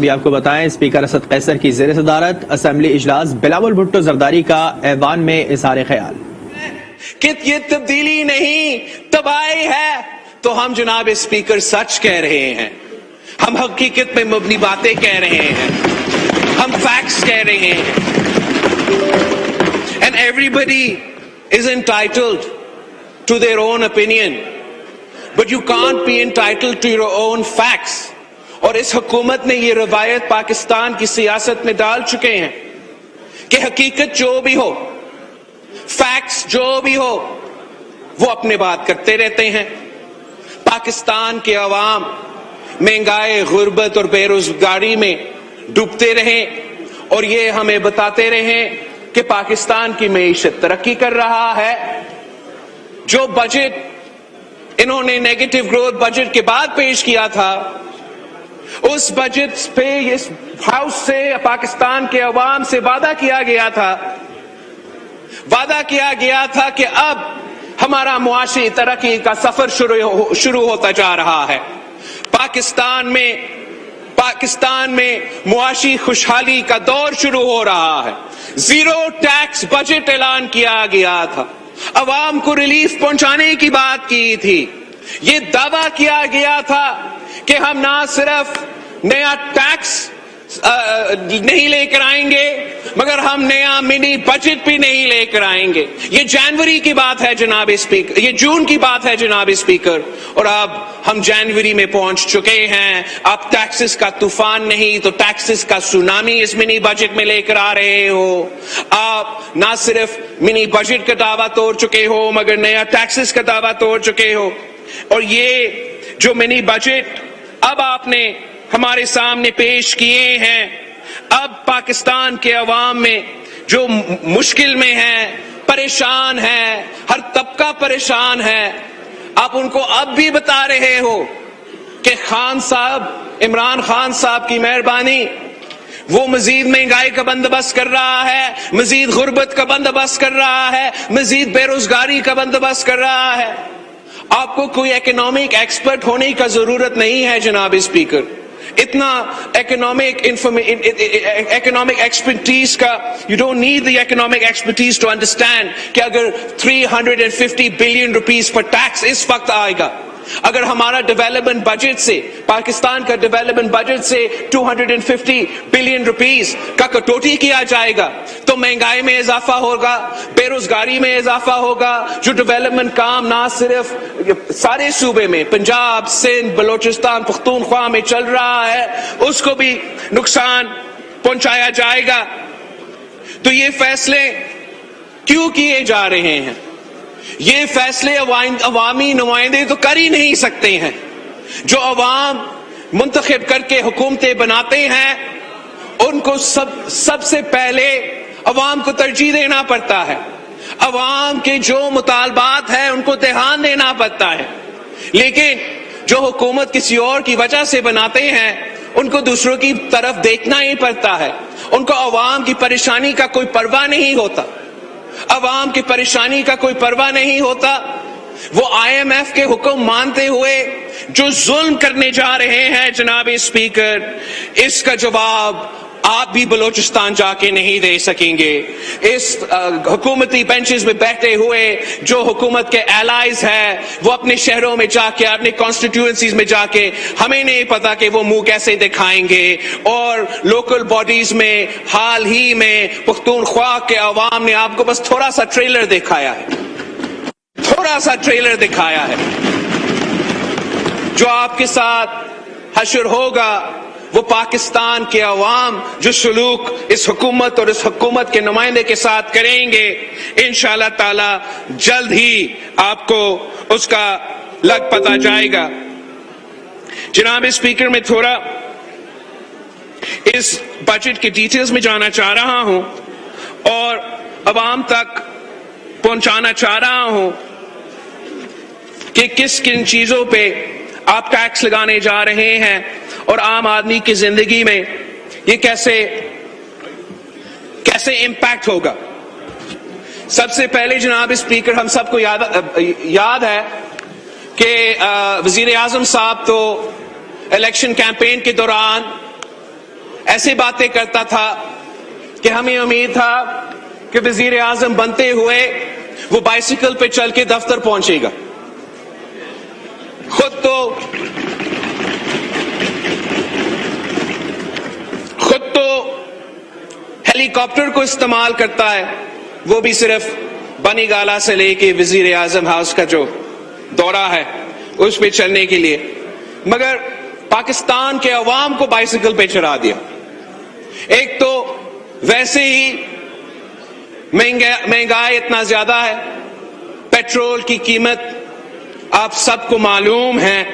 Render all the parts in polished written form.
بھی آپ کو بتائیں اسپیکر اسد قیصر کی زیر صدارت اسمبلی اجلاس بلاول بھٹو زرداری کا ایوان میں اظہار خیال کہ یہ تبدیلی نہیں تباہی ہے تو ہم جناب اسپیکر سچ کہہ رہے ہیں، ہم حقیقت میں مبنی باتیں کہہ رہے ہیں، ہم فیکٹس کہہ رہے ہیں. And everybody is entitled to their own opinion, but you can't be entitled to your own facts. اور اس حکومت نے یہ روایت پاکستان کی سیاست میں ڈال چکے ہیں کہ حقیقت جو بھی ہو، فیکٹس جو بھی ہو، وہ اپنے بات کرتے رہتے ہیں. پاکستان کے عوام مہنگائی، غربت اور بے روزگاری میں ڈوبتے رہیں اور یہ ہمیں بتاتے رہیں کہ پاکستان کی معیشت ترقی کر رہا ہے. جو بجٹ انہوں نے نیگیٹو گروتھ بجٹ کے بعد پیش کیا تھا، اس بجٹ پہ اس ہاؤس سے پاکستان کے عوام سے وعدہ کیا گیا تھا کہ اب ہمارا معاشی ترقی کا سفر شروع ہوتا جا رہا ہے. پاکستان میں معاشی خوشحالی کا دور شروع ہو رہا ہے. زیرو ٹیکس بجٹ اعلان کیا گیا تھا، عوام کو ریلیف پہنچانے کی بات کی تھی. یہ دعویٰ کیا گیا تھا کہ ہم نہ صرف نیا ٹیکس نہیں لے کر آئیں گے مگر ہم نیا منی بجٹ بھی نہیں لے کر آئیں گے. یہ جنوری کی بات ہے جناب اسپیکر، یہ جون کی بات ہے جناب اسپیکر، اور اب ہم جنوری میں پہنچ چکے ہیں. اب ٹیکسز کا طوفان نہیں تو ٹیکسز کا سونامی اس منی بجٹ میں لے کر آ رہے ہو. آپ نہ صرف منی بجٹ کا دعویٰ توڑ چکے ہو مگر نیا ٹیکسز کا دعویٰ توڑ چکے ہو. اور یہ جو منی بجٹ اب آپ نے ہمارے سامنے پیش کیے ہیں، اب پاکستان کے عوام میں جو مشکل میں ہے، پریشان ہے، ہر طبقہ پریشان ہے، آپ ان کو اب بھی بتا رہے ہو کہ عمران خان صاحب کی مہربانی، وہ مزید مہنگائی کا بندوبست کر رہا ہے، مزید غربت کا بندوبست کر رہا ہے، مزید بے روزگاری کا بندوبست کر رہا ہے. آپ کو کوئی اکنامک ایکسپرٹ ہونے کا ضرورت نہیں ہے جناب اسپیکر. اتنا اکنامک ایکسپرٹیز کا you don't need the economic expertise to understand کہ اگر 350 بلین روپیز پر ٹیکس اس وقت آئے گا، اگر ہمارا ڈیولپمنٹ بجٹ سے، پاکستان کا ڈیولپمنٹ بجٹ سے 250 بلین روپیز کا کٹوتی کیا جائے گا تو مہنگائی میں اضافہ ہوگا، بے روزگاری میں اضافہ ہوگا. جو ڈیولپمنٹ کام نہ صرف سارے صوبے میں، پنجاب، سندھ، بلوچستان، پختونخوا میں چل رہا ہے، اس کو بھی نقصان پہنچایا جائے گا. تو یہ فیصلے کیوں کیے جا رہے ہیں؟ یہ فیصلے عوامی نمائندے تو کر ہی نہیں سکتے ہیں. جو عوام منتخب کر کے حکومتیں بناتے ہیں ان کو سب سے پہلے عوام کو ترجیح دینا پڑتا ہے، عوام کے جو مطالبات ہیں ان کو دھیان دینا پڑتا ہے. لیکن جو حکومت کسی اور کی وجہ سے بناتے ہیں ان کو دوسروں کی طرف دیکھنا ہی پڑتا ہے. ان کو عوام کی پریشانی کا کوئی پرواہ نہیں ہوتا، عوام کی پریشانی کا کوئی پرواہ نہیں ہوتا. وہ IMF کے حکم مانتے ہوئے جو ظلم کرنے جا رہے ہیں جناب اسپیکر، اس کا جواب آپ بھی بلوچستان جا کے نہیں دے سکیں گے. اس حکومتی بینچز میں بیٹھے ہوئے جو حکومت کے الائز ہیں وہ اپنے شہروں میں جا کے، اپنے کانسٹیٹیوئنسیز میں جا کے، ہمیں نہیں پتا کہ وہ منہ کیسے دکھائیں گے. اور لوکل باڈیز میں حال ہی میں پختونخوا کے عوام نے آپ کو بس تھوڑا سا ٹریلر دکھایا ہے. جو آپ کے ساتھ حشر ہوگا وہ پاکستان کے عوام جو سلوک اس حکومت اور اس حکومت کے نمائندے کے ساتھ کریں گے، انشاءاللہ تعالی جلد ہی آپ کو اس کا لگ پتہ جائے گا. جناب اسپیکر، میں تھوڑا اس بجٹ کے ڈیٹیلز میں جانا چاہ رہا ہوں اور عوام تک پہنچانا چاہ رہا ہوں کہ کن چیزوں پہ آپ ٹیکس لگانے جا رہے ہیں اور عام آدمی کی زندگی میں یہ کیسے امپیکٹ ہوگا. سب سے پہلے جناب اسپیکر، ہم سب کو یاد ہے کہ وزیر اعظم صاحب تو الیکشن کیمپین کے دوران ایسی باتیں کرتا تھا کہ ہمیں امید تھا کہ وزیر اعظم بنتے ہوئے وہ بائسیکل پہ چل کے دفتر پہنچے گا. خود تو ہیلی کاپٹر کو استعمال کرتا ہے, وہ بھی صرف بنی گالا سے لے کے وزیر اعظم ہاؤس کا جو دورہ ہے اس پہ چلنے کے لیے, مگر پاکستان کے عوام کو بائسیکل پہ چڑھا دیا. ایک تو ویسے ہی مہنگائی اتنا زیادہ ہے, پیٹرول کی قیمت آپ سب کو معلوم ہے,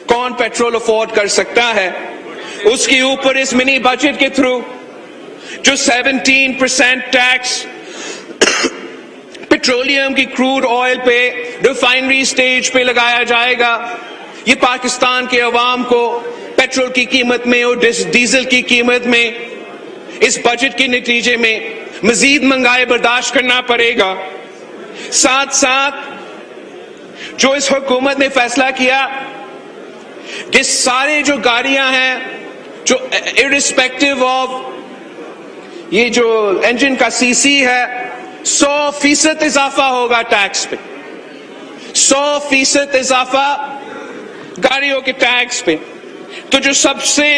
کون پیٹرول افورڈ کر سکتا ہے. اس کے اوپر اس منی بجٹ کے تھرو جو 17% ٹیکس پیٹرولیم کی کروڈ آئل پہ ریفائنری سٹیج پہ لگایا جائے گا, یہ پاکستان کے عوام کو پیٹرول کی قیمت میں اور ڈیزل کی قیمت میں اس بجٹ کے نتیجے میں مزید مہنگائی برداشت کرنا پڑے گا. ساتھ ساتھ جو اس حکومت نے فیصلہ کیا کہ سارے جو گاڑیاں ہیں جو ارسپیکٹو آف یہ جو انجن کا سی سی ہے 100% اضافہ ہوگا ٹیکس پہ, 100% اضافہ گاڑیوں کے ٹیکس پہ. تو جو سب سے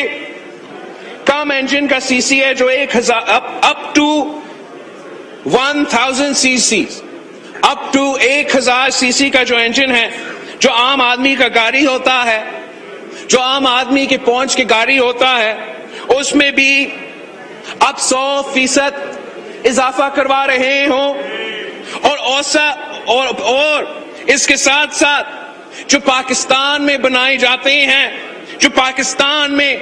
کم انجن کا سی سی ہے جو 1000 up to 1000 C C, up to 1000 سی سی کا جو انجن ہے, جو عام آدمی کا گاڑی ہوتا ہے, جو عام آدمی کے پہنچ کے گاڑی ہوتا ہے, اس میں بھی اب 100% اضافہ کروا رہے ہوں. اور اس کے ساتھ ساتھ جو پاکستان میں بنائے جاتے ہیں, جو پاکستان میں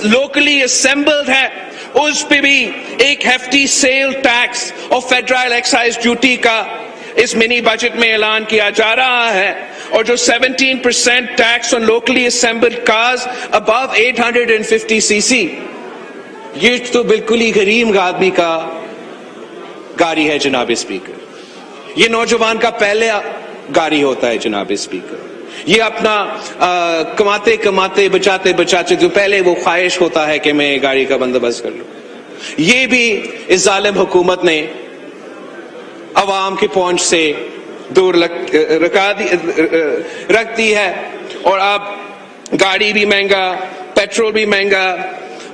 لوکلی اسمبلڈ ہے, اس پہ بھی ایک ہیفٹی سیل ٹیکس اور فیڈرل ایکسائز ڈیوٹی کا اس منی بجٹ میں اعلان کیا جا رہا ہے. اور جو 17% ٹیکس آن لوکلی اسمبلڈ کارز ابو 850 سی سی, یہ تو بالکل ہی غریب آدمی کا گاڑی ہے جناب اسپیکر. یہ نوجوان کا پہلے گاڑی ہوتا ہے جناب اسپیکر. یہ اپنا کماتے کماتے بچاتے بچاتے جو پہلے وہ خواہش ہوتا ہے کہ میں گاڑی کا بندوبست کر لوں. یہ بھی اس ظالم حکومت نے عوام کی پہنچ سے دور رکھ دی ہے. اور اب گاڑی بھی مہنگا, پیٹرول بھی مہنگا,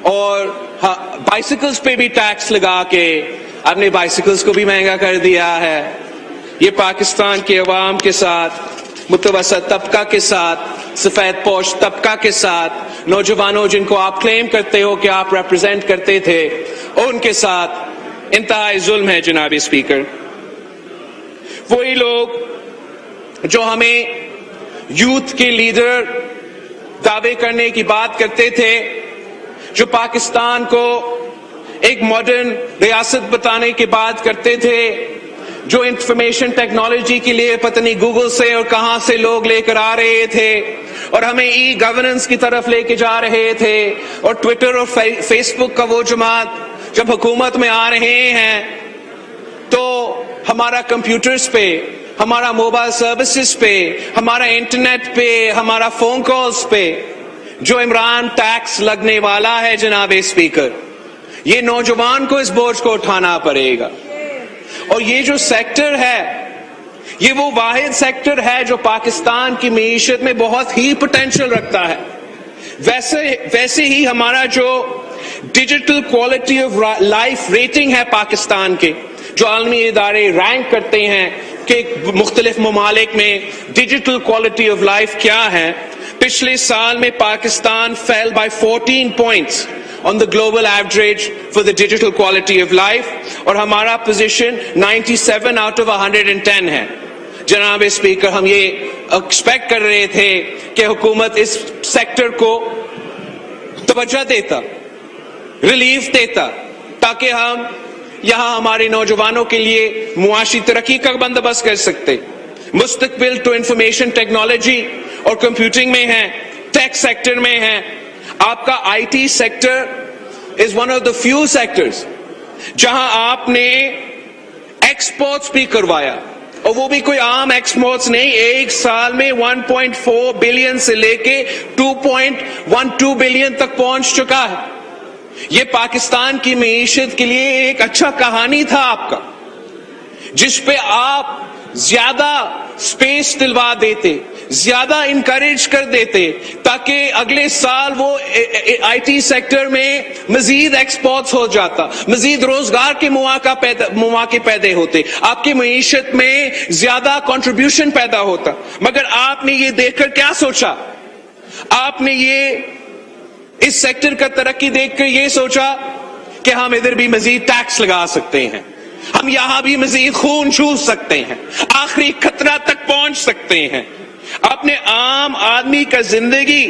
اور بائسیکلز پہ بھی ٹیکس لگا کے آپ نے بائسیکلز کو بھی مہنگا کر دیا ہے. یہ پاکستان کے عوام کے ساتھ, متوسط طبقہ کے ساتھ, سفید پوش طبقہ کے ساتھ, نوجوانوں جن کو آپ کلیم کرتے ہو کہ آپ ریپرزینٹ کرتے تھے, اور ان کے ساتھ انتہائی ظلم ہے جناب اسپیکر. وہی لوگ جو ہمیں یوتھ کے لیڈر دعوے کرنے کی بات کرتے تھے, جو پاکستان کو ایک ماڈرن ریاست بتانے کی بات کرتے تھے, جو انفارمیشن ٹیکنالوجی کے لیے پتہ نہیں گوگل سے اور کہاں سے لوگ لے کر آ رہے تھے اور ہمیں ای گورننس کی طرف لے کے جا رہے تھے, اور ٹویٹر اور فیس بک کا وہ جماعت جب حکومت میں آ رہے ہیں تو ہمارا کمپیوٹرز پہ, ہمارا موبائل سروسز پہ, ہمارا انٹرنیٹ پہ, ہمارا فون کالز پہ جو عمران ٹیکس لگنے والا ہے جناب اسپیکر, یہ نوجوان کو اس بوجھ کو اٹھانا پڑے گا. اور یہ جو سیکٹر ہے, یہ وہ واحد سیکٹر ہے جو پاکستان کی معیشت میں بہت ہی پوٹینشل رکھتا ہے. ویسے ہی ہمارا جو digital quality of life rating ہے پاکستان کے, جو عالمی ادارے رینک کرتے ہیں کہ مختلف ممالک میں ڈیجیٹل کوالٹی آف لائف کیا ہے, پچھلے سال میں Pakistan fell by 14 points on the global average for the digital quality of life, اور ہمارا پوزیشن 97 out of 110 ہے. جناب اسپیکر, ہم یہ ایکسپیکٹ کر رہے تھے کہ حکومت اس سیکٹر کو توجہ دیتا, ریلیف دیتا, تاکہ ہم یہاں ہمارے نوجوانوں کے لیے معاشی ترقی کا بندوبست کر سکتے. مستقبل تو انفارمیشن ٹیکنالوجی اور کمپیوٹنگ میں ہے, ٹیک سیکٹر میں ہے. آپ کا I T sector is one of the few sectors جہاں آپ نے ایکسپورٹس بھی کروایا, اور وہ بھی کوئی عام ایکسپورٹس نہیں. ایک سال میں 1.4 بلین سے لے کے 2.12 بلین تک پہنچ چکا ہے. یہ پاکستان کی معیشت کے لیے ایک اچھا کہانی تھا آپ کا، جس پہ آپ زیادہ سپیس دلوا دیتے، زیادہ انکریج کر دیتے، تاکہ اگلے سال وہ آئی ٹی سیکٹر میں مزید ایکسپورٹس ہو جاتا، مزید روزگار کے مواقع پیدا ہوتے، آپ کی معیشت میں زیادہ کنٹریبیوشن پیدا ہوتا۔ مگر آپ نے یہ دیکھ کر کیا سوچا؟ آپ نے اس سیکٹر کا ترقی دیکھ کر یہ سوچا کہ ہم ادھر بھی مزید ٹیکس لگا سکتے ہیں، ہم یہاں بھی مزید خون چوس سکتے ہیں، آخری خطرہ تک پہنچ سکتے ہیں۔ آپ نے عام آدمی کا زندگی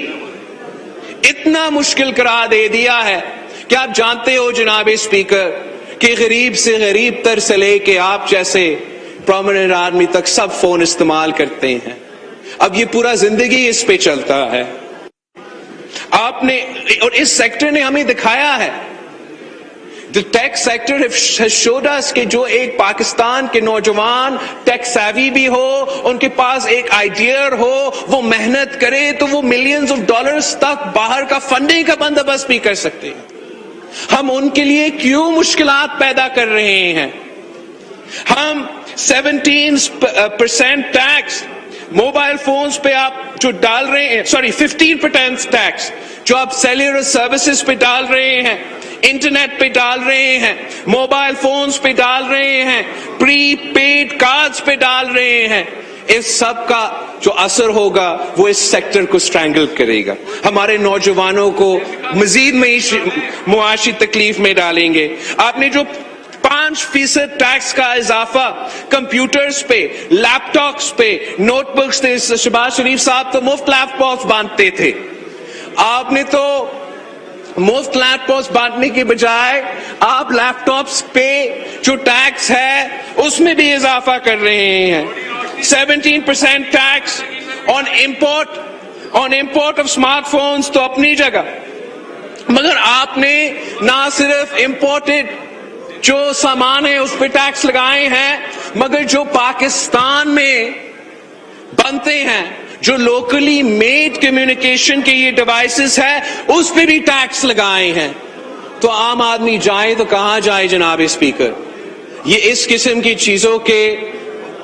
اتنا مشکل قرار دے دیا ہے کہ آپ جانتے ہو جناب اسپیکر کہ غریب سے غریب تر سے لے کے آپ جیسے پرومیننٹ آدمی تک سب فون استعمال کرتے ہیں۔ اب یہ پورا زندگی اس پہ چلتا ہے۔ آپ نے اور اس سیکٹر نے ہمیں دکھایا ہے، The tech sector has showed us کہ جو ایک پاکستان کے نوجوان ٹیک سیوی بھی ہو، ان کے پاس ایک آئیڈیا ہو، وہ محنت کرے تو وہ ملینز آف ڈالرز تک باہر کا فنڈنگ کا بندوبست بھی کر سکتے ہیں۔ ہم ان کے لیے کیوں مشکلات پیدا کر رہے ہیں؟ ہم 17% ٹیکس موبائل فونز پہ آپ جو ڈال رہے ہیں، 15% ٹیکس جو آپ سیلولر سروسز پہ ڈال رہے ہیں، انٹرنیٹ پہ ڈال رہے ہیں، موبائل فونز پہ ڈال رہے ہیں، پری پیڈ کارڈز پہ ڈال رہے ہیں، اس سب کا جو اثر ہوگا وہ اس سیکٹر کو سٹرینگل کرے گا، ہمارے نوجوانوں کو مزید معاشی تکلیف میں ڈالیں گے۔ آپ نے جو 5% ٹیکس کا اضافہ کمپیوٹرز پہ، لیپ ٹاپس پہ، نوٹ بکس تھے، شہباز شریف صاحب تو مفت لیپ ٹاپس بانٹتے تھے، آپ نے تو مفت لیپ ٹاپس بانٹنے کے بجائے آپ لیپ ٹاپس پہ جو ٹیکس ہے اس میں بھی اضافہ کر رہے ہیں۔ 17% tax on import of smart phones تو اپنی جگہ، مگر آپ نے نہ صرف امپورٹڈ جو سامان ہے اس پہ ٹیکس لگائے ہیں، مگر جو پاکستان میں بنتے ہیں، جو لوکلی میڈ کمیونیکیشن کے یہ ڈیوائسز ہے اس پہ بھی ٹیکس لگائے ہیں۔ تو عام آدمی جائے تو کہاں جائے جناب اسپیکر؟ یہ اس قسم کی چیزوں کے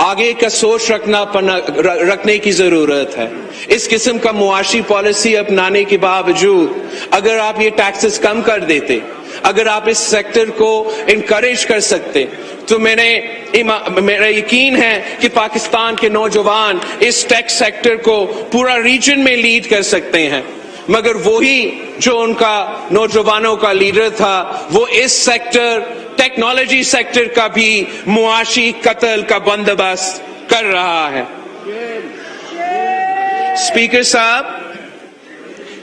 آگے کا سوچ رکھنے کی ضرورت ہے۔ اس قسم کا معاشی پالیسی اپنانے کے باوجود اگر آپ یہ ٹیکسز کم کر دیتے، اگر آپ اس سیکٹر کو انکریج کر سکتے، تو میرا یقین ہے کہ پاکستان کے نوجوان اس ٹیک سیکٹر کو پورا ریجن میں لیڈ کر سکتے ہیں۔ مگر وہی جو ان کا نوجوانوں کا لیڈر تھا وہ اس سیکٹر ٹیکنالوجی سیکٹر کا بھی معاشی قتل کا بندوبست کر رہا ہے۔ اسپیکر صاحب،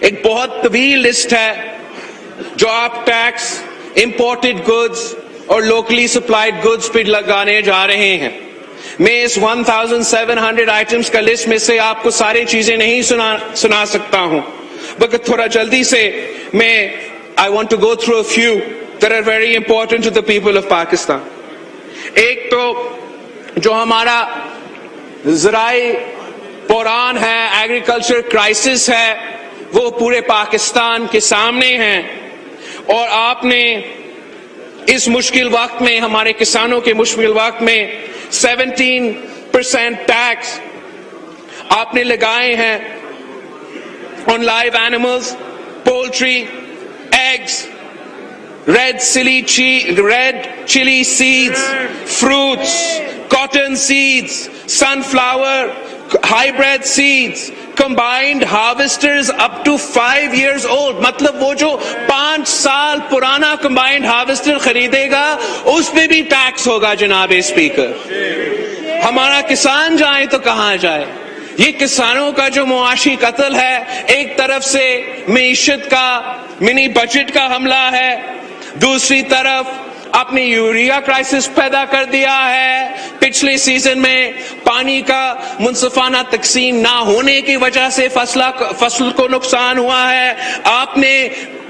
ایک بہت طویل لسٹ ہے جو آپ ٹیکس امپورٹڈ گڈز اور لوکلی سپلائڈ گڈز پہ لگانے جا رہے ہیں۔ میں اس 1700 آئٹمز کا لسٹ میں سے آپ کو ساری چیزیں نہیں سنا سکتا ہوں، بلکہ تھوڑا جلدی سے میں I want to go through a few that are very important to the people of Pakistan۔ ایک تو جو ہمارا زرعی بحران ہے، ایگریکلچر کرائسس ہے، وہ پورے پاکستان کے سامنے ہے، اور آپ نے اس مشکل وقت میں، ہمارے کسانوں کے مشکل وقت میں 17% ٹیکس آپ نے لگائے ہیں on live animals, poultry, eggs, red chili seeds, fruits, cotton seeds, sunflower, hybrid seeds, combined harvesters up to 5 years old۔ مطلب وہ جو 5 سال پرانا combined harvester خریدے گا اس پہ بھی ٹیکس ہوگا جناب اسپیکر۔ ہمارا کسان جائے تو کہاں جائے؟ یہ کسانوں کا جو معاشی قتل ہے، ایک طرف سے معیشت کا منی بجٹ کا حملہ ہے، دوسری طرف اپنی یوریا کرائسس پیدا کر دیا ہے۔ پچھلے سیزن میں پانی کا منصفانہ تقسیم نہ ہونے کی وجہ سے فصل کو نقصان ہوا ہے۔ آپ نے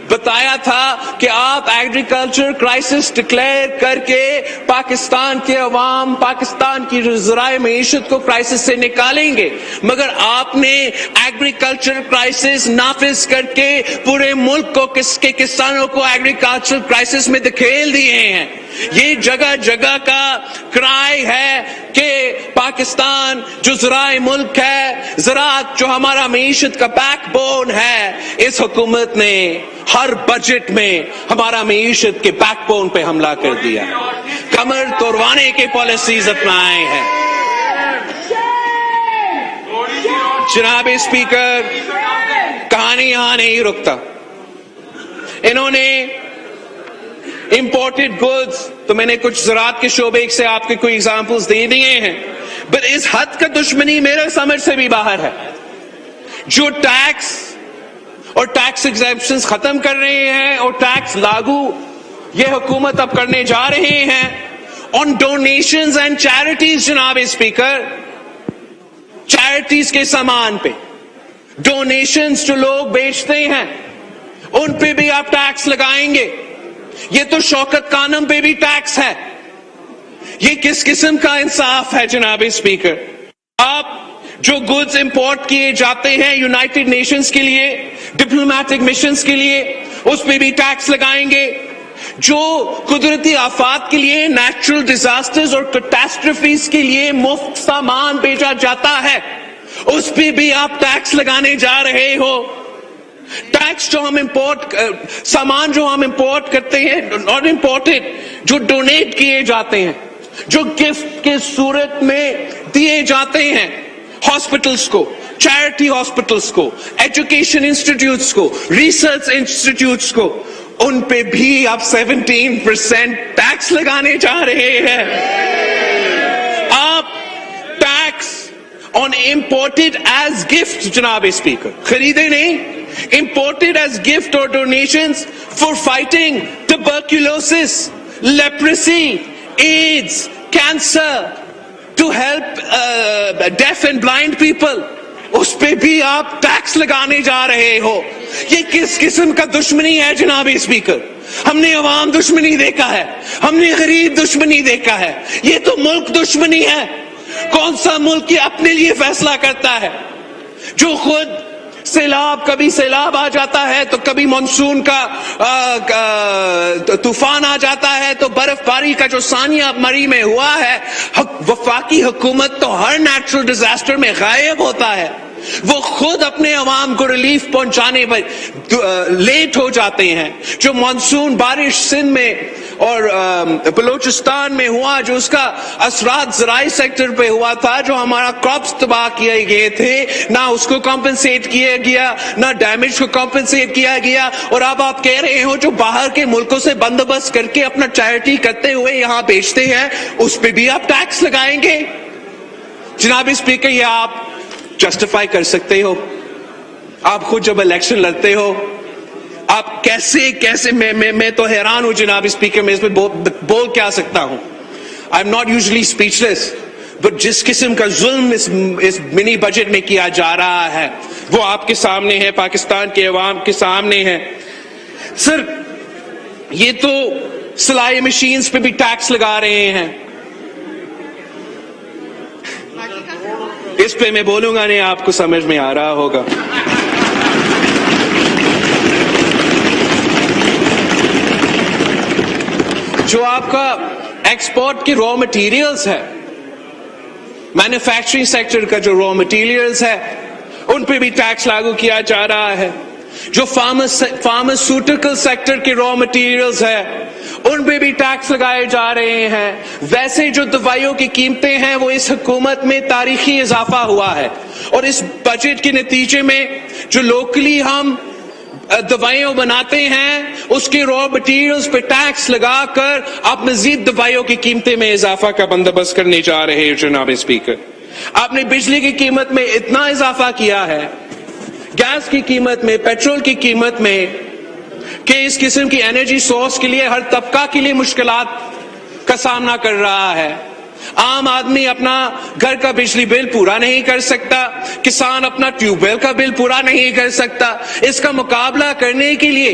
بتایا تھا کہ آپ ایگریکلچر کرائسس ڈکلیئر کر کے پاکستان کے عوام، پاکستان کی ذرائع معیشت کو کرائسس سے نکالیں گے، مگر آپ نے ایگریکلچر کرائسس نافذ کر کے پورے ملک کو کے کسانوں کو ایگریکلچر کرائسس میں دھکیل دیے ہیں۔ یہ جگہ جگہ کا کرائے ہے کہ پاکستان جو زرعی ملک ہے، زراعت جو ہمارا معیشت کا بیک بون ہے، اس حکومت نے ہر بجٹ میں ہمارا معیشت کے بیک بون پہ حملہ کر دیا، کمر توڑوانے کے پالیسیز اپنائے ہیں۔ جناب اسپیکر، کہانی یہاں نہیں رکتا۔ انہوں نے امپورٹڈ گڈز، تو میں نے کچھ زراعت کے شعبے سے آپ کے کوئی ایگزامپلز دے دیے ہیں، بٹ اس حد کا دشمنی میرے سمجھ سے بھی باہر ہے۔ جو ٹیکس اور ٹیکس ایگزیمپشنز ختم کر رہے ہیں اور ٹیکس لاگو یہ حکومت اب کرنے جا رہے ہیں آن ڈونیشنز اینڈ چیریٹیز، جناب اسپیکر، چیریٹیز کے سامان پہ ڈونیشنز جو لوگ بیچتے ہیں ان پہ بھی آپ ٹیکس لگائیں گے۔ یہ تو شوکت خانم پہ بھی ٹیکس ہے۔ یہ کس قسم کا انصاف ہے جناب اسپیکر؟ آپ جو گڈز امپورٹ کیے جاتے ہیں یونائٹڈ نیشنز کے لیے، ڈپلومیٹک مشنز کے لیے، اس پہ بھی ٹیکس لگائیں گے۔ جو قدرتی آفات کے لیے، نیچرل ڈیزاسٹرز اور کیٹاسٹرفیز کے لیے مفت سامان بھیجا جاتا ہے، اس پہ بھی آپ ٹیکس لگانے جا رہے ہو۔ ٹیکس جو ہم سامان جو ہم امپورٹ کرتے ہیں، ناٹ امپورٹڈ، جو ڈونیٹ کیے جاتے ہیں، جو گفٹ کے صورت میں دیے جاتے ہیں ہاسپٹلز کو، چیریٹی ہاسپٹلز کو، ایجوکیشن انسٹیٹیوٹس کو، ریسرچ انسٹیٹیوٹس کو، ان پہ بھی آپ 17% ٹیکس لگانے جا رہے ہیں۔ آپ ٹیکس آن امپورٹڈ ایز گفٹ، جناب اسپیکر، خریدے نہیں، imported as gift or donations for fighting tuberculosis, leprosy, AIDS, cancer, to help deaf and blind people، اس پہ بھی آپ ٹیکس لگانے جا رہے ہو۔ یہ کس قسم کا دشمنی ہے جناب اسپیکر؟ ہم نے عوام دشمنی دیکھا ہے، ہم نے غریب دشمنی دیکھا ہے، یہ تو ملک دشمنی ہے۔ کون سا ملک یہ اپنے لیے فیصلہ کرتا ہے؟ جو خود سیلاب، کبھی سیلاب آ جاتا ہے تو کبھی مانسون کا طوفان آ جاتا ہے، تو برف باری کا جو ثانیہ مری میں ہوا ہے، وفاقی حکومت تو ہر نیچرل ڈیزاسٹر میں غائب ہوتا ہے۔ وہ خود اپنے عوام کو ریلیف پہنچانے میں لیٹ ہو جاتے ہیں۔ جو مانسون بارش سندھ میں اور بلوچستان میں ہوا، جو اس کا اثرات زرعی سیکٹر پہ ہوا تھا، جو ہمارا کراپس تباہ کیے گئے تھے، نہ اس کو کمپنسیٹ کیا گیا، نہ ڈیمیج کو کمپنسیٹ کیا گیا، اور اب آپ کہہ رہے ہو جو باہر کے ملکوں سے بندوبست کر کے اپنا چیریٹی کرتے ہوئے یہاں بیچتے ہیں، اس پہ بھی آپ ٹیکس لگائیں گے؟ جناب اسپیکر، یہ آپ جسٹیفائی کر سکتے ہو؟ آپ خود جب الیکشن لڑتے ہو، آپ کیسے میں تو حیران ہوں جناب اسپیکر، میں اس میں بول کیا سکتا ہوں۔ I am not usually speech less, but جس قسم کا ظلم اس منی بجٹ میں کیا جا رہا ہے وہ آپ کے سامنے ہے، پاکستان کے عوام کے سامنے ہے۔ سر، یہ تو سلائی مشینز پہ بھی ٹیکس لگا رہے ہیں، اس پہ میں بولوں گا نہیں، آپ کو سمجھ میں آ رہا ہوگا۔ جو آپ کا ایکسپورٹ کی را مٹیریلز ہے، مینوفیکچرنگ سیکٹر کا جو را مٹیریلز ہے، ان پہ بھی ٹیکس لاگو کیا جا رہا ہے۔ جو فارماسیوٹیکل سیکٹر کے را مٹیریلز ہے، ان پہ بھی ٹیکس لگائے جا رہے ہیں۔ ویسے جو دوائیوں کی قیمتیں ہیں، وہ اس حکومت میں تاریخی اضافہ ہوا ہے، اور اس بجٹ کے نتیجے میں جو لوکلی ہم دوائیوں بناتے ہیں، اس کے را مٹیریلز پہ ٹیکس لگا کر آپ مزید دوائیوں کی قیمتیں میں اضافہ کا بندوبست کرنے جا رہے ہیں۔ جناب اسپیکر، آپ نے بجلی کی قیمت میں اتنا اضافہ کیا ہے، گیس کی قیمت میں، پیٹرول کی قیمت میں، کہ اس قسم کی انرجی سورس کے لیے ہر طبقہ کے لیے مشکلات کا سامنا کر رہا ہے۔ عام آدمی اپنا گھر کا بجلی بل پورا نہیں کر سکتا، کسان اپنا ٹیوب ویل کا بل پورا نہیں کر سکتا۔ اس کا مقابلہ کرنے کے لیے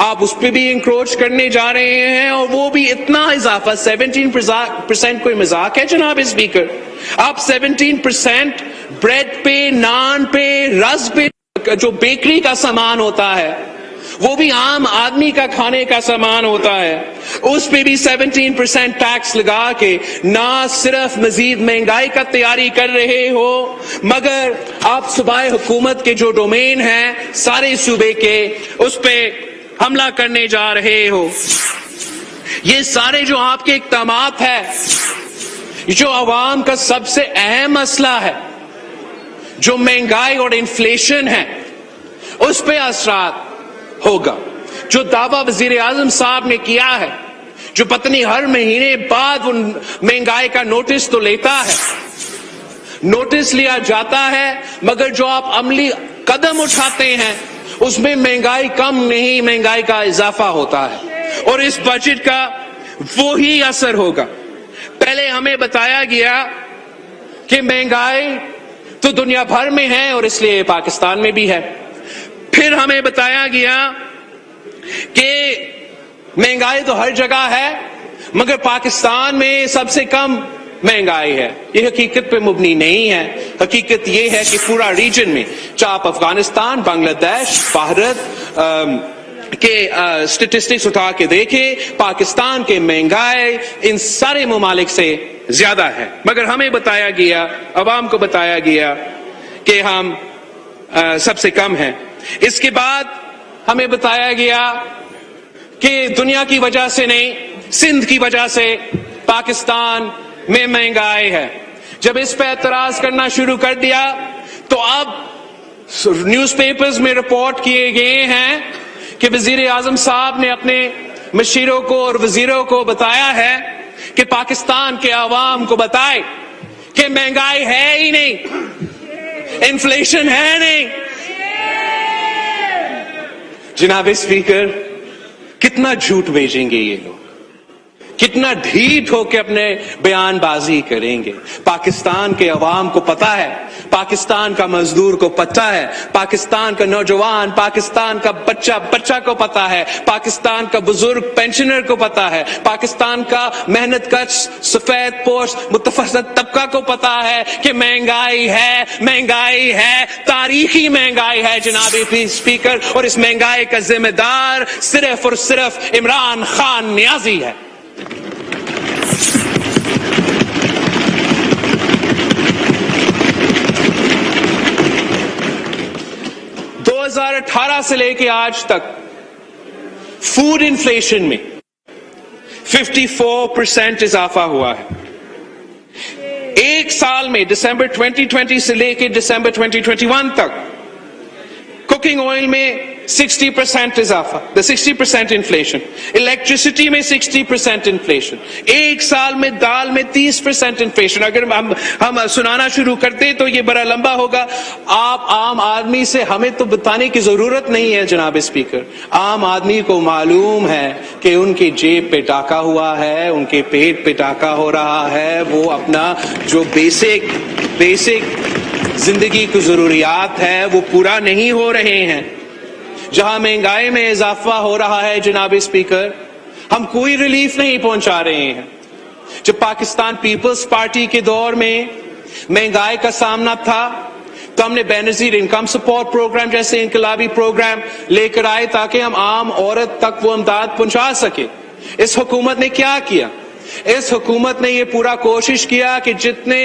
آپ اس پہ بھی انکروچ کرنے جا رہے ہیں, اور وہ بھی اتنا اضافہ 17% کوئی مذاق ہے جناب اسپیکر؟ آپ 17% بریڈ پہ, نان پہ, رس پہ, جو بیکری کا سامان ہوتا ہے وہ بھی عام آدمی کا کھانے کا سامان ہوتا ہے, اس پہ بھی 17% ٹیکس لگا کے نہ صرف مزید مہنگائی کا تیاری کر رہے ہو, مگر آپ صوبائی حکومت کے جو ڈومین ہیں سارے صوبے کے, اس پہ حملہ کرنے جا رہے ہو. یہ سارے جو آپ کے اقدامات ہیں, جو عوام کا سب سے اہم مسئلہ ہے, جو مہنگائی اور انفلیشن ہے, اس پہ اثرات ہوگا. جو دعویٰ وزیر اعظم صاحب نے کیا ہے, جو پتنی ہر مہینے بعد وہ مہنگائی کا نوٹس تو لیتا ہے, نوٹس لیا جاتا ہے, مگر جو آپ عملی قدم اٹھاتے ہیں اس میں مہنگائی کم نہیں, مہنگائی کا اضافہ ہوتا ہے, اور اس بجٹ کا وہی اثر ہوگا. پہلے ہمیں بتایا گیا کہ مہنگائی تو دنیا بھر میں ہے اور اس لیے پاکستان میں بھی ہے. پھر ہمیں بتایا گیا کہ مہنگائی تو ہر جگہ ہے مگر پاکستان میں سب سے کم مہنگائی ہے. یہ حقیقت پہ مبنی نہیں ہے. حقیقت یہ ہے کہ پورا ریجن میں, چاہے آپ افغانستان, بنگلہ دیش, بھارت کے اسٹیٹسٹکس اٹھا کے دیکھیں, پاکستان کے مہنگائی ان سارے ممالک سے زیادہ ہے, مگر ہمیں بتایا گیا, عوام کو بتایا گیا کہ ہم سب سے کم ہیں. اس کے بعد ہمیں بتایا گیا کہ دنیا کی وجہ سے نہیں, سندھ کی وجہ سے پاکستان میں مہنگائی ہے. جب اس پہ اعتراض کرنا شروع کر دیا تو اب نیوز پیپرز میں رپورٹ کیے گئے ہیں کہ وزیر اعظم صاحب نے اپنے مشیروں کو اور وزیروں کو بتایا ہے کہ پاکستان کے عوام کو بتائے کہ مہنگائی ہے ہی نہیں, انفلیشن ہے نہیں. جناب اسپیکر, کتنا جھوٹ بھیجیں گے یہ لوگ, کتنا ڈھیٹ ہو کے اپنے بیان بازی کریں گے. پاکستان کے عوام کو پتا ہے, پاکستان کا مزدور کو پتا ہے, پاکستان کا نوجوان, پاکستان کا بچہ کو پتا ہے, پاکستان کا بزرگ پینشنر کو پتا ہے, پاکستان کا محنت کش سفید پوش متوسط طبقہ کو پتا ہے کہ مہنگائی ہے, مہنگائی ہے, تاریخی مہنگائی ہے جناب اسپیکر, اور اس مہنگائی کا ذمہ دار صرف اور صرف عمران خان نیازی ہے. 2018 سے لے کے آج تک فوڈ انفلیشن میں 54% اضافہ ہوا ہے. ایک سال میں دسمبر 2020 سے لے کے دسمبر 2021 تک کوکنگ آئل میں 60% اضافہ, 60% انفلیشن, الیکٹریسٹی میں 60% انفلیشن, ایک سال میں دال میں 30% انفلیشن. اگر ہم سنانا شروع کرتے تو یہ بڑا لمبا ہوگا. آپ عام آدمی سے ہمیں تو بتانے کی ضرورت نہیں ہے جناب اسپیکر, عام آدمی کو معلوم ہے کہ ان کی جیب پہ ڈاکہ ہوا ہے, ان کے پیٹ پہ ڈاکہ ہو رہا ہے, وہ اپنا جو بیسک زندگی کی ضروریات ہے وہ پورا نہیں ہو رہے ہیں. جہاں مہنگائی میں اضافہ ہو رہا ہے جناب اسپیکر, ہم کوئی ریلیف نہیں پہنچا رہے ہیں. جب پاکستان پیپلز پارٹی کے دور میں مہنگائی کا سامنا تھا تو ہم نے بے نظیر انکم سپورٹ پروگرام جیسے انقلابی پروگرام لے کر آئے تاکہ ہم عام عورت تک وہ امداد پہنچا سکے. اس حکومت نے کیا کیا؟ اس حکومت نے یہ پورا کوشش کیا کہ جتنے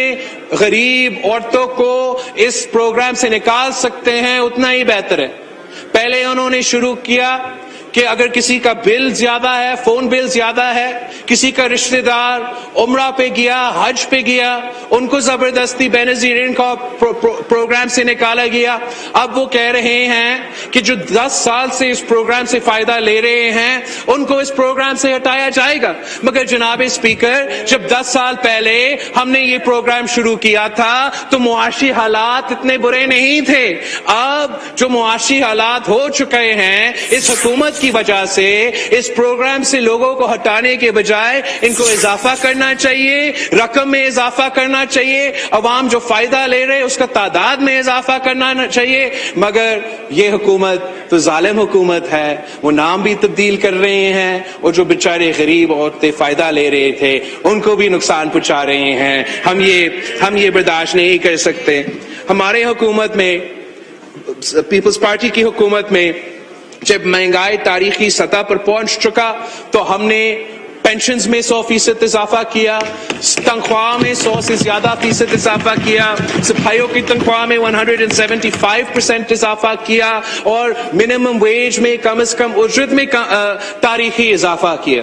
غریب عورتوں کو اس پروگرام سے نکال سکتے ہیں اتنا ہی بہتر ہے. پہلے انہوں نے شروع کیا کہ اگر کسی کا بل زیادہ ہے, فون بل زیادہ ہے, کسی کا رشتہ دار عمرہ پہ گیا, حج پہ گیا, ان کو زبردستی بے نظیر انکم پروگرام سے نکالا گیا. اب وہ کہہ رہے ہیں کہ جو 10 سال سے اس پروگرام سے فائدہ لے رہے ہیں ان کو اس پروگرام سے ہٹایا جائے گا. مگر جناب اسپیکر, جب 10 سال پہلے ہم نے یہ پروگرام شروع کیا تھا تو معاشی حالات اتنے برے نہیں تھے. اب جو معاشی حالات ہو چکے ہیں اس حکومت کی وجہ سے اس پروگرام سے لوگوں کو ہٹانے کے بجائے ان کو اضافہ کرنا چاہیے، رقم میں اضافہ کرنا چاہیے، عوام جو فائدہ لے رہے اس کا تعداد میں اضافہ کرنا چاہیے. مگر یہ حکومت تو ظالم حکومت ہے، وہ نام بھی تبدیل کر رہے ہیں، اور جو بیچارے غریب عورتیں فائدہ لے رہے تھے ان کو بھی نقصان پہنچا رہے ہیں. ہم یہ برداشت نہیں کر سکتے. ہمارے حکومت میں، پیپلز پارٹی کی حکومت میں، جب مہنگائی تاریخی سطح پر پہنچ چکا تو ہم نے پینشنز میں 100% اضافہ کیا، تنخواہ میں 100 سے زیادہ فیصد اضافہ کیا، سپاہیوں کی تنخواہ میں 175% اضافہ کیا، اور منیمم ویج میں کم از کم اجرت میں تاریخی اضافہ کیا.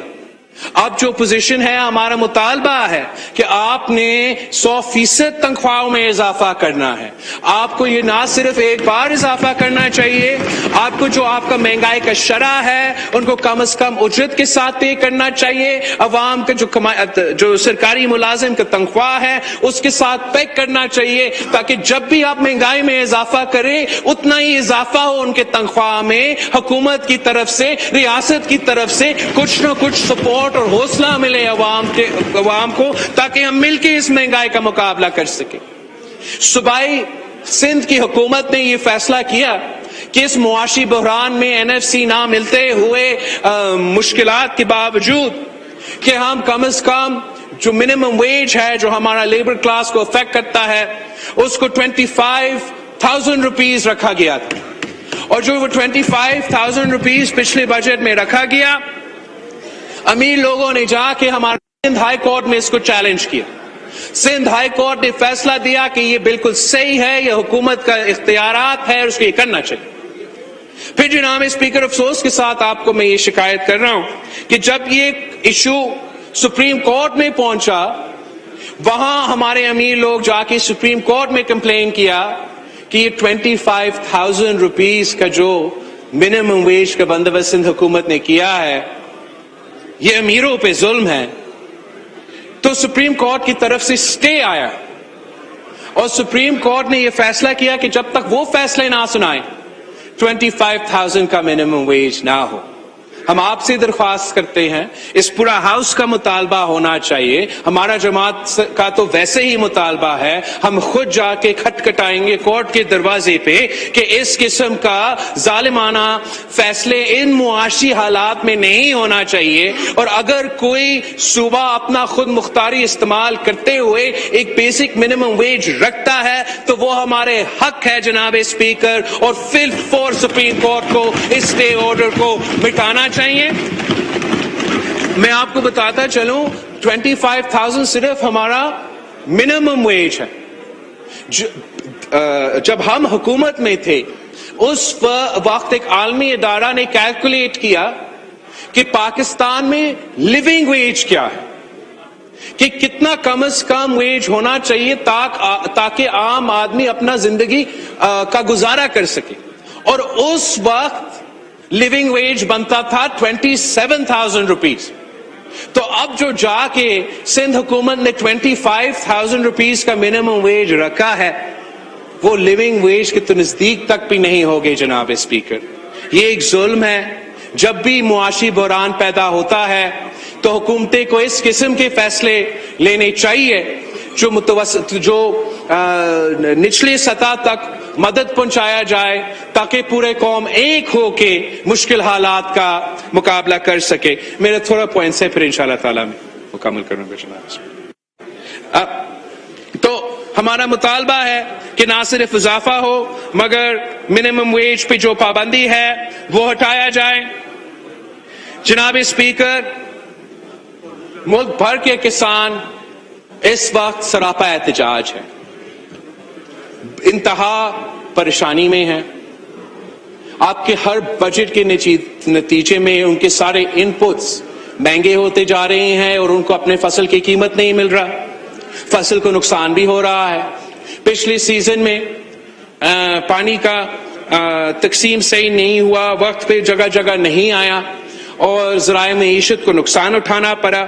اب جو پوزیشن ہے، ہمارا مطالبہ ہے کہ آپ نے 100% تنخواہوں میں اضافہ کرنا ہے. آپ کو یہ نہ صرف ایک بار اضافہ کرنا چاہیے، آپ کو جو آپ کا مہنگائی کا شرح ہے ان کو کم از کم اجرت کے ساتھ طے کرنا چاہیے. عوام کا جو سرکاری ملازم کا تنخواہ ہے اس کے ساتھ طے کرنا چاہیے، تاکہ جب بھی آپ مہنگائی میں اضافہ کریں اتنا ہی اضافہ ہو ان کے تنخواہ میں. حکومت کی طرف سے، ریاست کی طرف سے کچھ نہ کچھ سپورٹ اور حوصلہ ملے عوام کو، تاکہ ہم مل کے اس مہنگائی کا مقابلہ کر سکیں. صوبائی سندھ کی حکومت نے یہ فیصلہ کیا کہ اس معاشی بحران میں NFC نہ ملتے ہوئے مشکلات کے باوجود کہ ہم کم از کم جو منیمم ویج ہے جو ہمارا لیبر کلاس کو افیکٹ کرتا ہے اس کو 25,000 روپیز رکھا گیا تھا. اور جو 25,000 روپیز پچھلے بجٹ میں رکھا گیا، امیر لوگوں نے جا کے ہمارے سندھ ہائی کورٹ میں اس کو چیلنج کیا. سندھ ہائی کورٹ نے فیصلہ دیا کہ یہ بالکل صحیح ہے، یہ حکومت کا اختیارات ہے اور اس کو یہ کرنا چاہیے. پھر جناب اسپیکر، افسوس کے ساتھ آپ کو میں یہ شکایت کر رہا ہوں کہ جب یہ ایشو سپریم کورٹ میں پہنچا، وہاں ہمارے امیر لوگ جا کے سپریم کورٹ میں کمپلین کیا کہ یہ 25,000 روپیز کا جو منیمم ویج کا بندوبست سندھ حکومت نے کیا ہے یہ امیروں پہ ظلم ہے. تو سپریم کورٹ کی طرف سے سٹے آیا اور سپریم کورٹ نے یہ فیصلہ کیا کہ جب تک وہ فیصلے نہ سنائیں 25,000 کا منیمم ویج نہ ہو. ہم آپ سے درخواست کرتے ہیں، اس پورا ہاؤس کا مطالبہ ہونا چاہیے، ہمارا جماعت کا تو ویسے ہی مطالبہ ہے، ہم خود جا کے کھٹکھٹائیں گے کورٹ کے دروازے پہ کہ اس قسم کا ظالمانہ فیصلے ان معاشی حالات میں نہیں ہونا چاہیے. اور اگر کوئی صوبہ اپنا خود مختاری استعمال کرتے ہوئے ایک بیسک منیمم ویج رکھتا ہے تو وہ ہمارے حق ہے جناب اسپیکر، اور فل فور سپریم کورٹ کو اس اسٹے آرڈر کو مٹانا چاہیے. میں آپ کو بتاتا چلوں 25,000 صرف ہمارا منیمم ویج ہے. جب ہم حکومت میں تھے اس وقت ایک عالمی ادارہ نے کیلکولیٹ کیا کہ پاکستان میں لیونگ ویج کیا ہے، کہ کتنا کم از کم ویج ہونا چاہیے تاکہ عام آدمی اپنا زندگی کا گزارا کر سکے. اور اس وقت لیونگ ویج بنتا تھا 27,000 روپیز. تو اب جو جا کے سندھ حکومت نے 25,000 روپیز کا منیمم ویج رکھا ہے وہ لیونگ ویج کے تو نزدیک تک بھی نہیں ہوگے جناب اسپیکر. یہ ایک ظلم ہے. جب بھی معاشی بحران پیدا ہوتا ہے تو حکومتیں کو اس قسم کے فیصلے لینے چاہیے جو نچلی سطح تک مدد پہنچایا جائے تاکہ پورے قوم ایک ہو کے مشکل حالات کا مقابلہ کر سکے. میرا تھوڑا پوائنٹس ہے، پھر انشاءاللہ تعالی میں مکمل کروں گا جناب. تو ہمارا مطالبہ ہے کہ نہ صرف اضافہ ہو مگر منیمم ویج پہ جو پابندی ہے وہ ہٹایا جائے. جناب اسپیکر، ملک بھر کے کسان اس وقت سراپا احتجاج ہے، انتہا پریشانی میں ہے. آپ کے ہر بجٹ کے نتیجے میں ان کے سارے ان پٹس مہنگے ہوتے جا رہے ہیں اور ان کو اپنے فصل کی قیمت نہیں مل رہا، فصل کو نقصان بھی ہو رہا ہے. پچھلے سیزن میں پانی کا تقسیم صحیح نہیں ہوا، وقت پہ جگہ جگہ نہیں آیا اور ذرائع معیشت کو نقصان اٹھانا پڑا.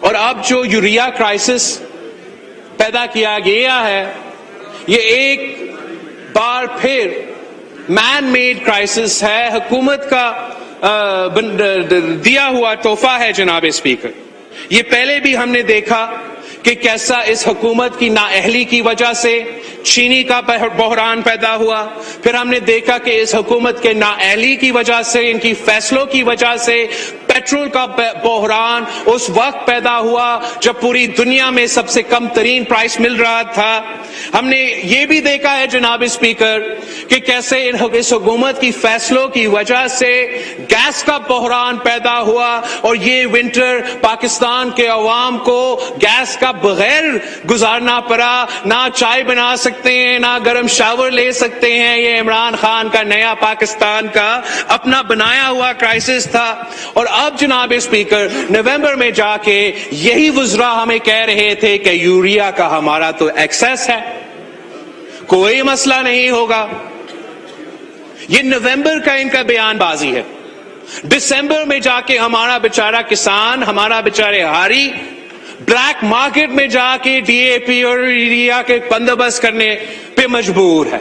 اور اب جو یوریا کرائسس پیدا کیا گیا ہے یہ ایک بار پھر مین میڈ کرائسس ہے, حکومت کا دیا ہوا تحفہ ہے جناب اسپیکر. یہ پہلے بھی ہم نے دیکھا کہ کیسا اس حکومت کی نااہلی کی وجہ سے چینی کا بحران پیدا ہوا. پھر ہم نے دیکھا کہ اس حکومت کے نااہلی کی وجہ سے, ان کی فیصلوں کی وجہ سے پیٹرول کا بحران اس وقت پیدا ہوا جب پوری دنیا میں سب سے کم ترین پرائس مل رہا تھا. ہم نے یہ بھی دیکھا ہے جناب اسپیکر کہ کیسے اس حکومت کی فیصلوں کی وجہ سے گیس کا بحران پیدا ہوا, اور یہ ونٹر پاکستان کے عوام کو گیس کا بغیر گزارنا پڑا. نہ چائے بنا سکتے ہیں, نہ گرم شاور لے سکتے ہیں. یہ عمران خان کا نیا پاکستان کا اپنا بنایا ہوا کرائسس تھا. اور اب جناب اسپیکر نومبر میں جا کے یہی وزراء ہمیں کہہ رہے تھے کہ یوریا کا ہمارا تو ایکسیس ہے, کوئی مسئلہ نہیں ہوگا. یہ نومبر کا ان کا بیان بازی ہے. دسمبر میں جا کے ہمارا بیچارہ کسان, ہمارا بیچارے ہاری بلیک مارکیٹ میں جا کے ڈی اے پی اور یوریا کے بندوبست کرنے پہ مجبور ہے.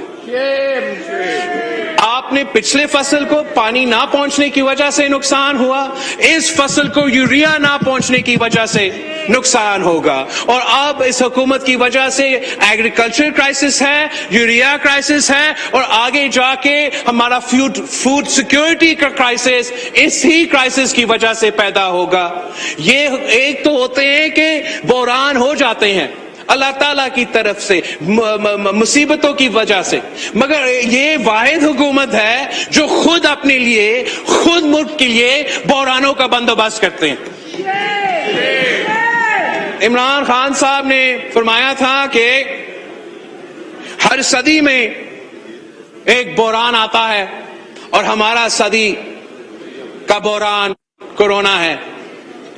آپ نے پچھلے فصل کو پانی نہ پہنچنے کی وجہ سے نقصان ہوا, اس فصل کو یوریا نہ پہنچنے کی وجہ سے نقصان ہوگا. اور اب اس حکومت کی وجہ سے ایگریکلچر کرائسس ہے, یوریا کرائسس ہے, اور آگے جا کے ہمارا فوڈ سیکورٹی کا کرائسس اسی کرائسس کی وجہ سے پیدا ہوگا. یہ ایک تو ہوتے ہیں کہ بحران ہو جاتے ہیں اللہ تعالیٰ کی طرف سے مصیبتوں کی وجہ سے, مگر یہ واحد حکومت ہے جو خود اپنے لیے, خود ملک کے لیے بحرانوں کا بندوبست کرتے ہیں. عمران خان صاحب نے فرمایا تھا کہ ہر صدی میں ایک بحران آتا ہے, اور ہمارا صدی کا بحران کورونا ہے.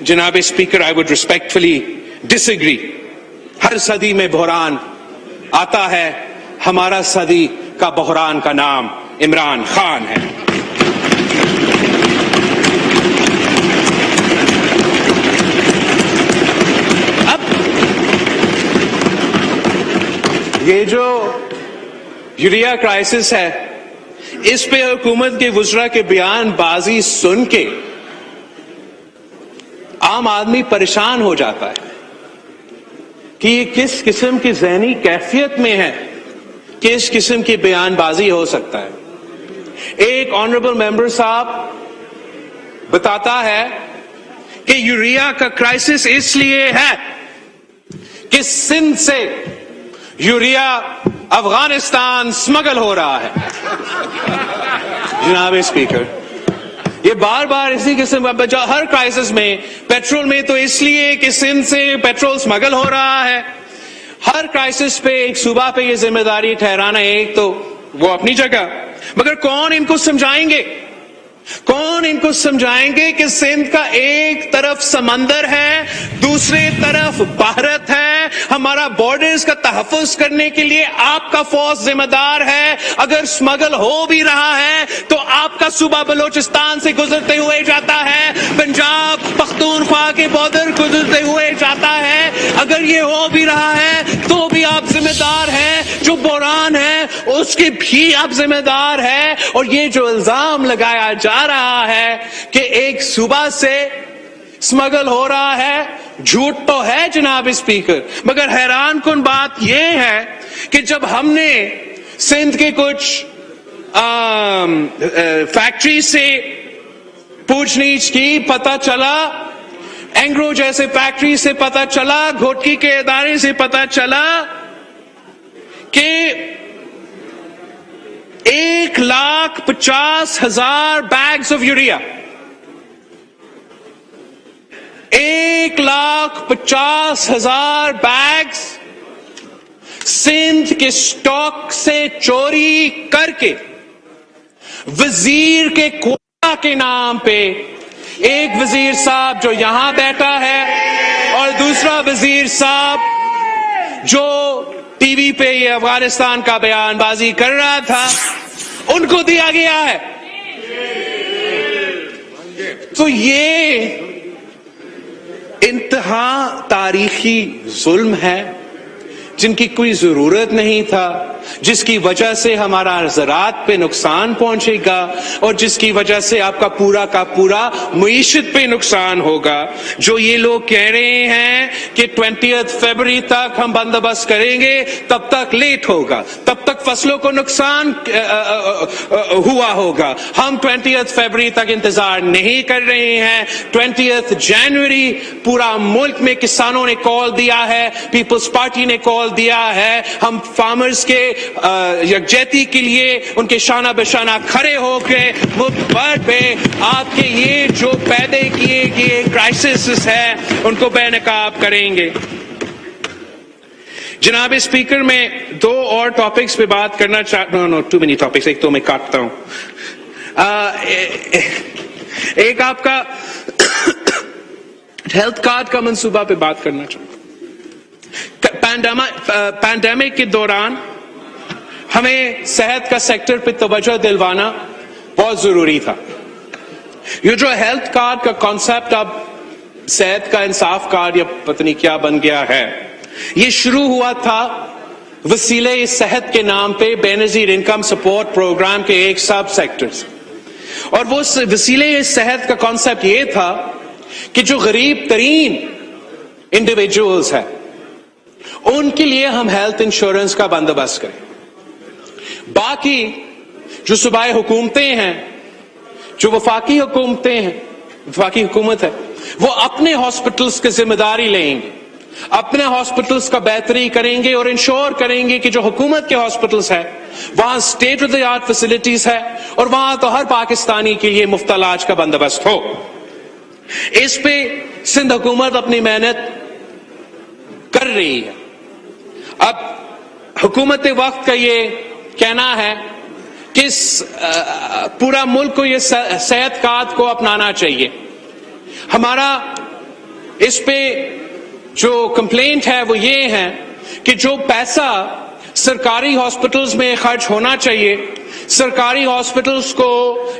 جناب speaker, I would respectfully disagree. ہر صدی میں بحران آتا ہے, ہمارا صدی کا بحران کا نام عمران خان ہے. اب یہ جو یوریا کرائسس ہے, اس پہ حکومت کے وزراء کے بیان بازی سن کے عام آدمی پریشان ہو جاتا ہے کہ یہ کس قسم کی ذہنی کیفیت میں ہے, کس قسم کی بیان بازی ہو سکتا ہے. ایک آنریبل ممبر صاحب بتاتا ہے کہ یوریا کا کرائسس اس لیے ہے کہ سندھ سے یوریا افغانستان سمگل ہو رہا ہے. جناب اسپیکر, یہ بار بار اسی قسم کا ہر کرائسس میں, پیٹرول میں تو اس لیے کہ سندھ سے پیٹرول سمگل ہو رہا ہے. ہر کرائسس پہ ایک صوبہ پہ یہ ذمہ داری ٹھہرانا ایک تو وہ اپنی جگہ, مگر کون ان کو سمجھائیں گے, کون ان کو سمجھائیں گے کہ سندھ کا ایک طرف سمندر ہے, دوسرے طرف بھارت ہے. ہمارا بارڈرز کا تحفظ کرنے کے لیے آپ کا فوج ذمہ دار ہے. اگر سمگل ہو بھی رہا ہے تو آپ کا صوبہ بلوچستان سے گزرتے ہوئے جاتا ہے, پنجاب پختونخوا کے بارڈر گزرتے ہوئے جاتا ہے. اگر یہ ہو بھی رہا ہے تو بھی آپ ذمہ دار ہیں, جو بحران ہے اس کے بھی آپ ذمہ دار ہے. اور یہ جو الزام لگایا جا رہا ہے کہ ایک صوبہ سے سمگل ہو رہا ہے, جھوٹ تو ہے جناب اسپیکر, مگر حیران کن بات یہ ہے کہ جب ہم نے سندھ کے کچھ فیکٹری سے پوچھ نیچھ کی, پتہ چلا, اینگرو جیسے فیکٹری سے پتہ چلا, گھوٹکی کے ادارے سے پتہ چلا کہ 1,50,000 bags of urea, 1,50,000 bags Sindh کے سٹاک سے چوری کر کے وزیر کے کوٹا کے نام پہ, ایک وزیر صاحب جو یہاں بیٹھا ہے اور دوسرا وزیر صاحب جو ٹی وی پہ یہ افغانستان کا بیان بازی کر رہا تھا, ان کو دیا گیا ہے. تو یہ انتہا تاریخی ظلم ہے جن کی کوئی ضرورت نہیں تھا. جس کی وجہ سے ہمارا زراعت پہ نقصان پہنچے گا اور جس کی وجہ سے آپ کا پورا معیشت پہ نقصان ہوگا. جو یہ لوگ کہہ رہے ہیں کہ 20 فروری تک ہم بندوبست کریں گے، تب تک لیٹ ہوگا، تب تک فصلوں کو نقصان ہوا ہوگا. ہم 20 فروری تک انتظار نہیں کر رہے ہیں. 20 جنوری پورا ملک میں کسانوں نے کال دیا ہے، پیپلز پارٹی نے کال دیا ہے. ہم فارمرز کے یکجہتی کے لیے ان کے شانہ بشانہ کھڑے ہو کے ملک بھر پہ آپ کے یہ جو پیدا کیے گئے کرائسس ہے ان کو بے نقاب کریں گے. جناب اسپیکر، میں دو اور ٹاپکس پہ بات کرنا چاہتا ہوں. ٹو مینی ٹاپکس، ایک تو میں کاٹتا ہوں. ایک آپ کا ہیلتھ کارڈ کا منصوبہ پہ بات کرنا چاہتا ہوں. پینڈیمک کے دوران ہمیں صحت کا سیکٹر پہ توجہ دلوانا بہت ضروری تھا. یہ جو ہیلتھ کارڈ کا کانسیپٹ اب صحت کا انصاف کارڈ یا پتہ نہیں کیا بن گیا ہے، یہ شروع ہوا تھا وسیلہ صحت کے نام پہ بے نظیر انکم سپورٹ پروگرام کے ایک سب سیکٹر سے. اور وہ وسیلہ صحت کا کانسیپٹ یہ تھا کہ جو غریب ترین انڈیویجولز ہیں ان کے لیے ہم ہیلتھ انشورنس کا بندوبست کریں. باقی جو صوبائی حکومتیں ہیں، جو وفاقی حکومتیں ہیں، وفاقی حکومت ہے، وہ اپنے ہاسپٹلز کی ذمہ داری لیں گے، اپنے ہاسپٹلز کا بہتری کریں گے اور انشور کریں گے کہ جو حکومت کے ہاسپٹلز ہیں وہاں state of the art facilities ہے اور وہاں تو ہر پاکستانی کے لیے مفت علاج کا بندوبست ہو. اس پہ سندھ حکومت اپنی محنت کر رہی ہے. اب حکومت وقت کا یہ کہنا ہے کہ پورا ملک کو یہ صحت کارڈ کو اپنانا چاہیے. ہمارا اس پہ جو کمپلینٹ ہے وہ یہ ہے کہ جو پیسہ سرکاری ہاسپٹلز میں خرچ ہونا چاہیے، سرکاری ہاسپٹلز کو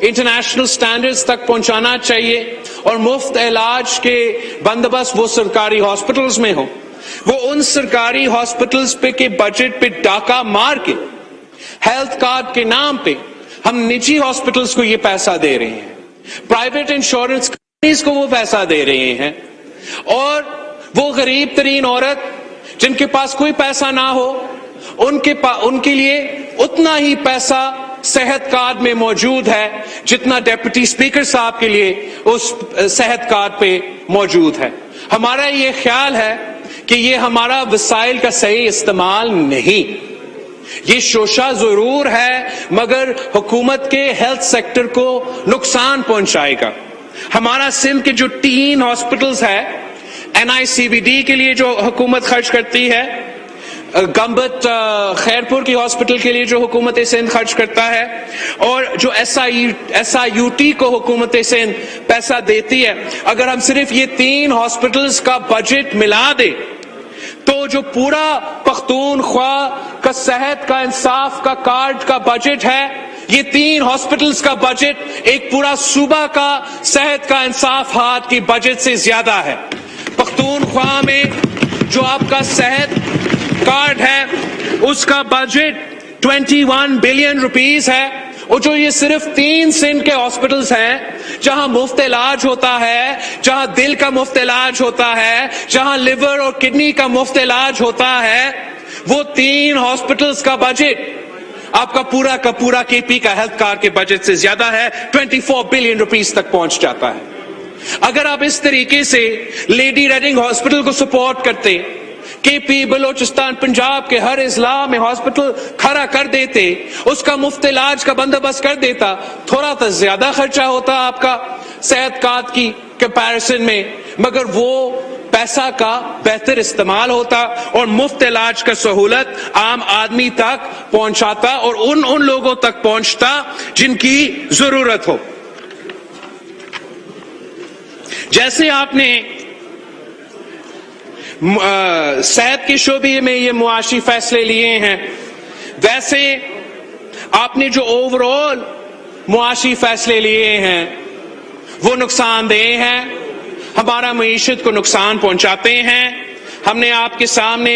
انٹرنیشنل سٹینڈرڈز تک پہنچانا چاہیے اور مفت علاج کے بندوبست وہ سرکاری ہاسپٹلز میں ہو، وہ ان سرکاری ہاسپٹلز پہ کے بجٹ پہ ڈاکہ مار کے ہیلتھ کارڈ کے نام پہ ہم نجی ہاسپٹلز کو یہ پیسہ دے رہے ہیں، پرائیویٹ انشورنس کمپنیز کو وہ پیسہ دے رہے ہیں، اور وہ غریب ترین عورت جن کے پاس کوئی پیسہ نہ ہو ان کے لیے اتنا ہی پیسہ صحت کارڈ میں موجود ہے جتنا ڈپٹی اسپیکر صاحب کے لیے اس صحت کارڈ پہ موجود ہے. ہمارا یہ خیال ہے کہ یہ ہمارا وسائل کا صحیح استعمال نہیں. یہ شوشہ ضرور ہے مگر حکومت کے ہیلتھ سیکٹر کو نقصان پہنچائے گا. ہمارا سندھ کے جو 3 ہاسپٹلز ہے NICVD کے لیے جو حکومت خرچ کرتی ہے، گمبت خیرپور کی ہاسپٹل کے لیے جو حکومت سندھ خرچ کرتا ہے، اور جو SIUT کو حکومت سندھ پیسہ دیتی ہے، اگر ہم صرف یہ 3 ہاسپٹلز کا بجٹ ملا دیں تو جو پورا پختونخوا کا صحت کا انصاف کا کارڈ کا بجٹ ہے، یہ 3 ہاسپٹلز کا بجٹ ایک پورا صوبہ کا صحت کا انصاف ہاتھ کی بجٹ سے زیادہ ہے. پختونخوا میں جو آپ کا صحت کارڈ ہے اس کا بجٹ 21 بلین روپیز ہے، اور جو یہ صرف 3 سندھ کے ہاسپٹلز ہیں جہاں مفت علاج ہوتا ہے، جہاں دل کا مفت علاج ہوتا ہے، جہاں لیور اور کڈنی کا مفت علاج ہوتا ہے، وہ 3 ہاسپٹلز کا بجٹ آپ کا پورا KP کا ہیلتھ کارڈ کے بجٹ سے زیادہ ہے، 24 بلین روپیز تک پہنچ جاتا ہے. اگر آپ اس طریقے سے لیڈی ریڈنگ ہاسپٹل کو سپورٹ کرتے، KP بلوچستان پنجاب کے ہر اضلاع میں ہاسپٹل کھڑا کر دیتے، اس کا مفت علاج کا بندوبست کر دیتا، تھوڑا تو زیادہ خرچہ ہوتا آپ کا صحت کارڈ کی کمپیریزن میں، مگر وہ پیسہ کا بہتر استعمال ہوتا اور مفت علاج کا سہولت عام آدمی تک پہنچاتا اور ان لوگوں تک پہنچتا جن کی ضرورت ہو. جیسے آپ نے صحت کے شعبے میں یہ معاشی فیصلے لیے ہیں، ویسے آپ نے جو اوور آل معاشی فیصلے لیے ہیں وہ نقصان دہ ہیں، ہمارا معیشت کو نقصان پہنچاتے ہیں. ہم نے آپ کے سامنے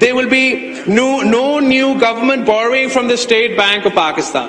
there will be no new government borrowing from the State Bank of Pakistan।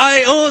IO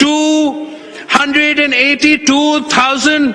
282,000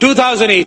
2008।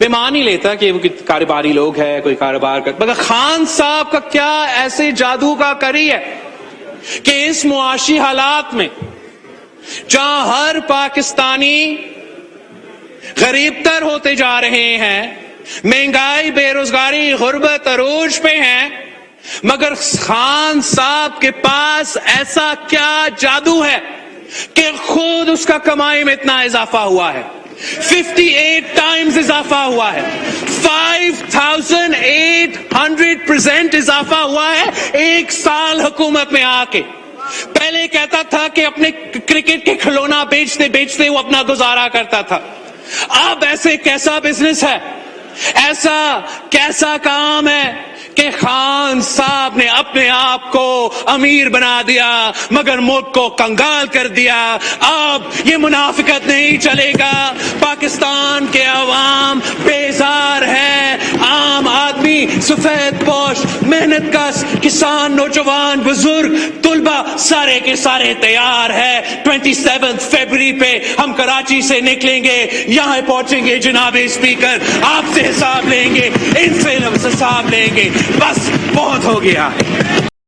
میں مان ہی لیتا کہ وہ کاروباری لوگ ہیں, کوئی کاروبار کر, مگر خان صاحب کا کیا ایسے جادو کا کری ہے کہ اس معاشی حالات میں جہاں ہر پاکستانی غریب تر ہوتے جا رہے ہیں, مہنگائی, بے روزگاری, غربت عروج پہ ہیں, مگر خان صاحب کے پاس ایسا کیا جادو ہے کہ خود اس کا کمائی میں اتنا اضافہ ہوا ہے, 58 ٹائمز اضافہ ہوا ہے, 5800% اضافہ ہوا ہے ایک سال حکومت میں آ کے. پہلے کہتا تھا کہ اپنے کرکٹ کے کھلونا بیچتے بیچتے وہ اپنا گزارا کرتا تھا, اب ایسے کیسا بزنس ہے, ایسا کیسا کام ہے کہ خان صاحب نے اپنے آپ کو امیر بنا دیا مگر ملک کو کنگال کر دیا. اب یہ منافقت نہیں چلے گا, پاکستان کے عوام بیزار ہے, عام آدمی, سفید پوش, محنت کش, کسان, نوجوان, بزرگ, طلبہ سارے کے سارے تیار ہے. 27 فروری پہ ہم کراچی سے نکلیں گے, یہاں پہنچیں گے, جناب اسپیکر آپ سے حساب لیں گے, ان سے حساب لیں گے, بس بہت ہو گیا ہے.